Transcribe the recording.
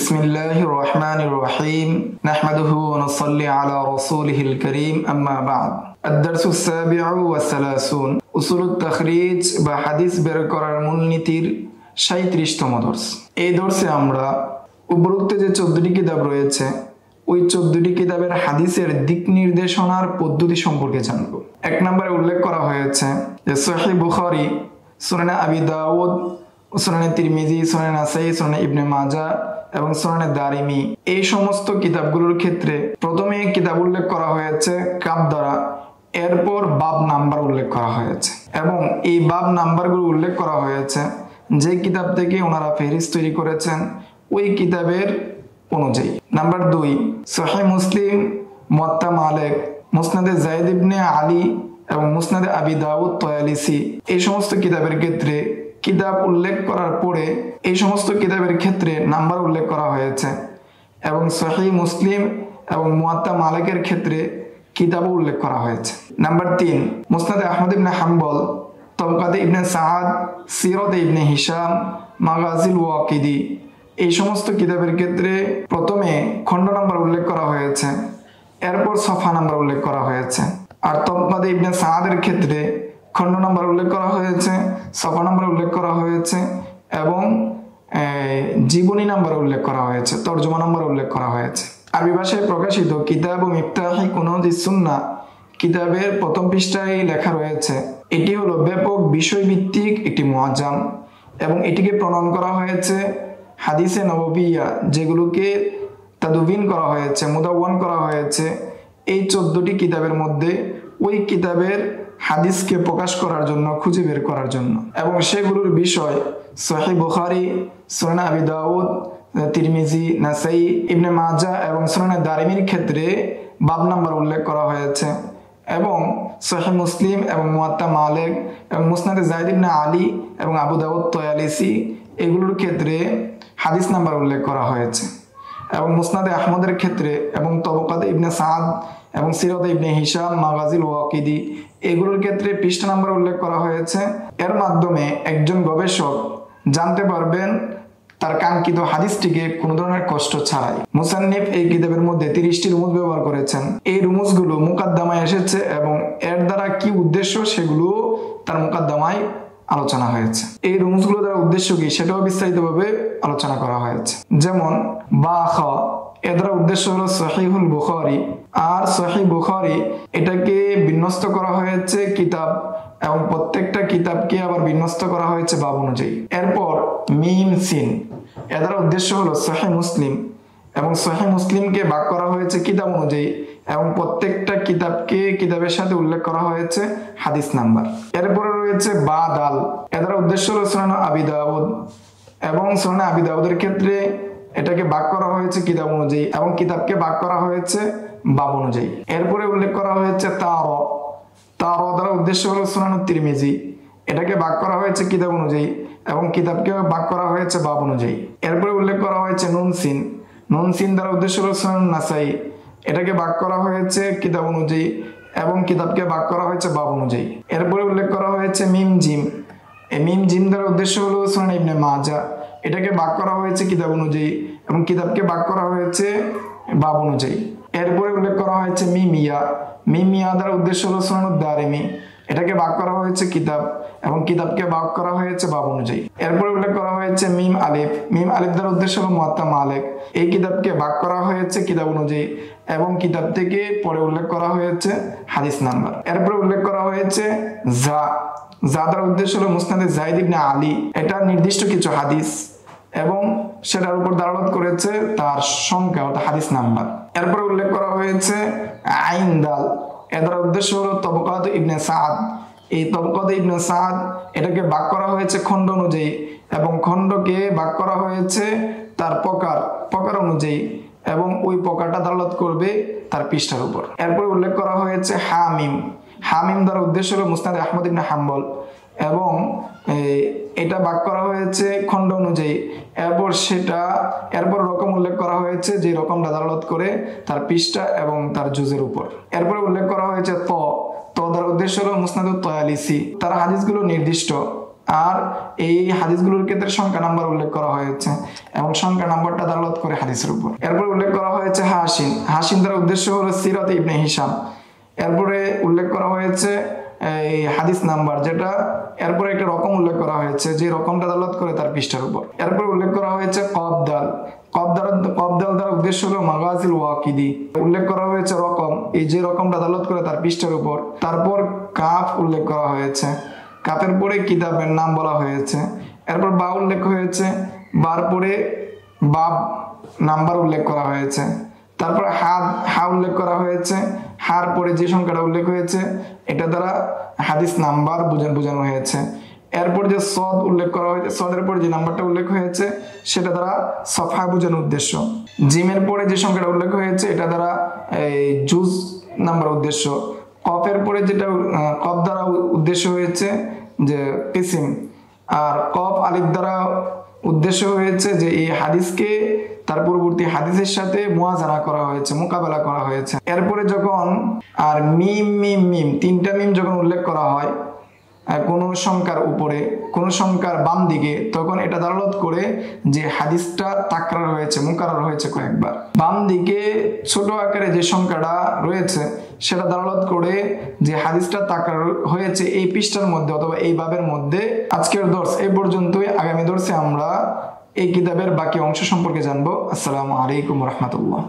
বিসমিল্লাহির রহমানির রহিম নাহমাদুহু ওয়া নুসাল্লি আলা রাসূলিহিল কারীম আম্মা বা'দ আদ-দারসুস সাবিউ ওয়া সালাসুন উসুলুত তাখরিজ বা হাদিস বের করার মূলনীতির 37তম দর্স। এই দর্সে আমরা উপরোক্ত যে 14টি কিতাব রয়েছে ওই 14টি কিতাবের হাদিসের দিক নির্দেশনার পদ্ধতি সম্পর্কে জানব। এক নম্বরে উল্লেখ করা হয়েছে যে সহিহ বুখারী, সুনানে আবি দাউদ, সুনানে তিরমিজি, সুনানে নাসাই, সুনানে ইবনে মাজাহ এবং সুনানে দারিমি, এই সমস্ত কিতাবগুলোর ক্ষেত্রে প্রথমে কিতাব উল্লেখ করা হয়েছে কাব দ্বারা, এরপর বাব নাম্বার উল্লেখ করা হয়েছে এবং এই বাব নাম্বারগুলো উল্লেখ করা হয়েছে যে কিতাব থেকে ওনারা ফেহরিস্ত তৈরি করেছেন ওই কিতাবের অনুযায়ী। নাম্বার 2, সহিহ মুসলিম, মুওয়াত্তা মালিক, মুসনাদে যায়েদ ইবনে আলী এবং মুসনাদে আবি দাউদ তয়ালিসি, এই সমস্ত কিতাবের ক্ষেত্রে কিতাব উল্লেখ করার পরে এই সমস্ত কিতাবের ক্ষেত্রে নাম্বার উল্লেখ করা হয়েছে এবং সহিহ মুসলিম এবং মুওয়াত্তা মালিকের ক্ষেত্রে কিতাব উল্লেখ করা হয়েছে। নাম্বার 3, মুসনাদে আহমদ ইবনে হাম্বল, তবকাতে ইবনে সাআদ, সিরাতে ইবনে হিশাম, মাগাজিল ওয়াকিদি, এই সমস্ত কিতাবের ক্ষেত্রে প্রথমে খণ্ড নাম্বার উল্লেখ করা হয়েছে, এরপর সফা নাম্বার উল্লেখ করা হয়েছে। আর তবকাতে ইবনে সাআদের ক্ষেত্রে খণ্ড নাম্বার উল্লেখ করা হয়েছে, সফা নাম্বার উল্লেখ করা হয়েছে এবং জীবনী নাম্বার উল্লেখ করা হয়েছে, তরজমা নাম্বার উল্লেখ করা হয়েছে। আরবি ভাষায় প্রকাশিত কিতাব ও মিফতাহি কুনুজিস সুন্নাহ কিতাবের প্রথম পৃষ্ঠায় লেখা রয়েছে এটি হলো ব্যাপক বিষয়ভিত্তিক একটি মুআজ্জাম এবং এটিকে প্রণয়ন করা হয়েছে হাদিসে নববিয়া, যেগুলোকে তাদবিন করা হয়েছে, মুদাওয়ান করা হয়েছে এই 14টি কিতাবের মধ্যে ওই কিতাবের হাদিসকে প্রকাশ করার জন্য, খুঁজে বের করার জন্য, এবং সেগুলোর বিষয় সহিহ বুখারী, সুনান আবি দাউদ, তিরমিজি, নাসাই, ইবনে মাজাহ এবং সুনানে দারিমির ক্ষেত্রে বাব নাম্বার উল্লেখ করা হয়েছে এবং সহিহ মুসলিম এবং মুওয়াত্তা মালিক এবং মুসনাদে যায়েদ ইবনে আলী এবং আবু দাউদ তয়ালিসি, এগুলোর ক্ষেত্রে হাদিস নাম্বার উল্লেখ করা হয়েছে এবং মুসনাদে আহমদের ক্ষেত্রে এবং তবকাতে ইবনে সাআদ এবং সিরাতে ইবনে হিশাম, মাগাজিল ওয়াকিদি, এগুলোর ক্ষেত্রে পৃষ্ঠা নাম্বার উল্লেখ করা হয়েছে। এর মাধ্যমে একজন গবেষক জানতে পারবেন তার কাঙ্ক্ষিত হাদিসটিকে কোনো ধরনের কষ্ট ছাড়াই। মুসান্নিফ এই কিতাবের মধ্যে 30টি রুমুজ ব্যবহার করেছেন। এই রুমুজগুলো মুকাদ্দামায় এসেছে এবং এর দ্বারা কি উদ্দেশ্য সেগুলো তার মুকাদ্দামায় আলোচনা হয়েছে। এই রুমুজগুলো দ্বারা উদ্দেশ্য কি সেটাও বিস্তারিতভাবে আলোচনা করা হয়েছে। যেমন বাখ, এর দ্বারা উদ্দেশ্য হলো সহিহুল বুখারী, আর সহিহ বুখারী এটাকে বিন্যস্ত করা হয়েছে কিতাব এবং প্রত্যেকটা কিতাবকে আবার বিন্যস্ত করা হয়েছে বাব অনুযায়ী। এরপর মিম সিন, এর দ্বারা উদ্দেশ্য হলো সহিহ মুসলিম এবং সহিহ মুসলিমকে ভাগ করা হয়েছে কিতাব অনুযায়ী এবং প্রত্যেকটা কিতাবকে কিতাবের সাথে উল্লেখ করা হয়েছে হাদিস নাম্বার। এরপরে রয়েছে বা দাল, এর দ্বারা উদ্দেশ্য হলো সুনান আবি দাউদ এবং সুনান আবি দাউদের ক্ষেত্রে এটাকে ভাগ করা হয়েছে কিতাব অনুযায়ী এবং কিতাবকে ভাগ করা হয়েছে বাব অনুযায়ী। এরপরে উল্লেখ করা হয়েছে তার দ্বারা উদ্দেশ্য হলো সুনান তিরমিজি, এটাকে ভাগ করা হয়েছে কিতাব অনুযায়ী এবং কিতাবকে ভাগ করা হয়েছে বাব অনুযায়ী। এরপরে উল্লেখ করা হয়েছে নুন সিন দ্বারা উদ্দেশ্য হলো সুনান নাসাই, এটাকে ভাগ করা হয়েছে কিতাব অনুযায়ী এবং কিতাবকে ভাগ করা হয়েছে বাব অনুযায়ী। এরপরে উল্লেখ করা হয়েছে মিম জিম, এই মিম জিম দ্বারা উদ্দেশ্য হলো সুনান ইবনে মাজাহ, এটাকে ভাগ করা হয়েছে কিতাব অনুযায়ী এবং কিতাবকে ভাগ করা হয়েছে বাব অনুযায়ী। এরপরে উল্লেখ করা হয়েছে মিম ইয়া দ্বারা উদ্দেশ্য হলো সুনানুদ দারিমি, এটাকে ভাগ করা হয়েছে কিতাব এবং কিতাবকে ভাগ করা হয়েছে বাব অনুযায়ী। এরপরে উল্লেখ করা হয়েছে মিম আলিফ দ্বারা উদ্দেশ্য হলো মুওয়াত্তা মালিক, এই কিতাবকে ভাগ করা হয়েছে কিতাব অনুযায়ী এবং কিতাব থেকে পরে উল্লেখ করা হয়েছে হাদিস নাম্বার। এরপরে উল্লেখ করা হয়েছে যা দ্বারা উদ্দেশ্য হলো মুসনাদে যায়েদ ইবনে আলী, এটা নির্দিষ্ট কিছু হাদিস এবং সেটার উপর দালালত করেছে তার সংখ্যা অর্থাৎ হাদিস নাম্বার। এরপরে উল্লেখ করা হয়েছে আইন দাল, এর দ্বারা উদ্দেশ্য হলো তবকাত ইবনে সাআদ, এই তবকাত ইবনে সাআদ এটাকে ভাগ করা হয়েছে খণ্ড অনুযায়ী এবং খণ্ডকে ভাগ করা হয়েছে তার প্রকার অনুযায়ী এবং ওই প্রকারটা দালালত করবে তার পৃষ্ঠার উপর। এরপর উল্লেখ করা হয়েছে হামিম দ্বারা উদ্দেশ্য হলো মুসনাদে আহমদ ইবনে হাম্বল এবং এটা ভাগ করা হয়েছে খণ্ড অনুযায়ী, এরপর রকম উল্লেখ করা হয়েছে যে রকমটা দালালত করে তার পৃষ্ঠা এবং তার জুজের উপর। এরপরে উল্লেখ করা হয়েছে ত দ্বারা উদ্দেশ্য হলো মুসনাদুত তয়ালিসি, তার হাদিসগুলো নির্দিষ্ট আর এই হাদিসগুলোর ক্ষেত্রে সংখ্যা নাম্বার উল্লেখ করা হয়েছে এবং সংখ্যা নাম্বারটা দালালত করে হাদিসের উপর। এরপর উল্লেখ করা হয়েছে হাসিন। হাসিন দ্বারা উদ্দেশ্য হলো সিরাত ইবনে হিশাম। এরপরে উল্লেখ করা হয়েছে এই হাদিস নাম্বার, যেটা এরপরে একটা রকম উল্লেখ করা হয়েছে যে রকমটা দালালত করে তার পৃষ্ঠার উপর। এরপর উল্লেখ করা হয়েছে কবদাল। কবদাল দ্বারা উদ্দেশ্য হলো মাগাজিল ওয়াকিদি। উল্লেখ করা হয়েছে রকম, এই যে রকমটা দালালত করে তার পৃষ্ঠার উপর। তারপর কাফ উল্লেখ করা হয়েছে, কাফের পরে কিতাবের নাম বলা হয়েছে। এরপর বা উল্লেখ হয়েছে, বার পরে বাব নাম্বার উল্লেখ করা হয়েছে। তারপর হা উল্লেখ করা হয়েছে, হার পরে যে সংখ্যাটা উল্লেখ হয়েছে এটা দ্বারা হাদিস নাম্বার বোঝানো হয়েছে। এরপর যে সদ উল্লেখ করা হয়েছে, সদের পরে যে নাম্বারটা উল্লেখ হয়েছে সেটা দ্বারা সফা বোঝানোর উদ্দেশ্য। জিমের পরে যে সংখ্যাটা উল্লেখ হয়েছে এটা দ্বারা এই জুজ নাম্বার উদ্দেশ্য। কফের পরে যেটা কফ দ্বারা উদ্দেশ্য হয়েছে যে কিসিম, আর কফ আলিফ দ্বারা উদ্দেশ্য হয়েছে যে এই হাদিসকে তার পরবর্তী হাদিসের সাথে মুয়াজানা করা হয়েছে, মোকাবেলা করা হয়েছে। এরপরে যখন আর মিম মিম মিম, তিনটা মিম যখন উল্লেখ করা হয় কোন সংখ্যার উপরে, কোন সংখ্যার বাম দিকে, তখন এটা দালালত করে যে হাদিসটা তাকরার হয়েছে, মুকাররার হয়েছে কয়েকবার। বাম দিকে ছোট আকারে যে সংখ্যাটা রয়েছে সেটা দালালত করে যে হাদিসটা তাকরার হয়েছে এই পৃষ্ঠার মধ্যে অথবা এই বাবের মধ্যে। আজকের দর্স এই পর্যন্তই। আগামী দর্সে আমরা এই কিতাবের বাকি অংশ সম্পর্কে জানবো। আসসালামু আলাইকুম ওয়া রাহমাতুল্লাহ।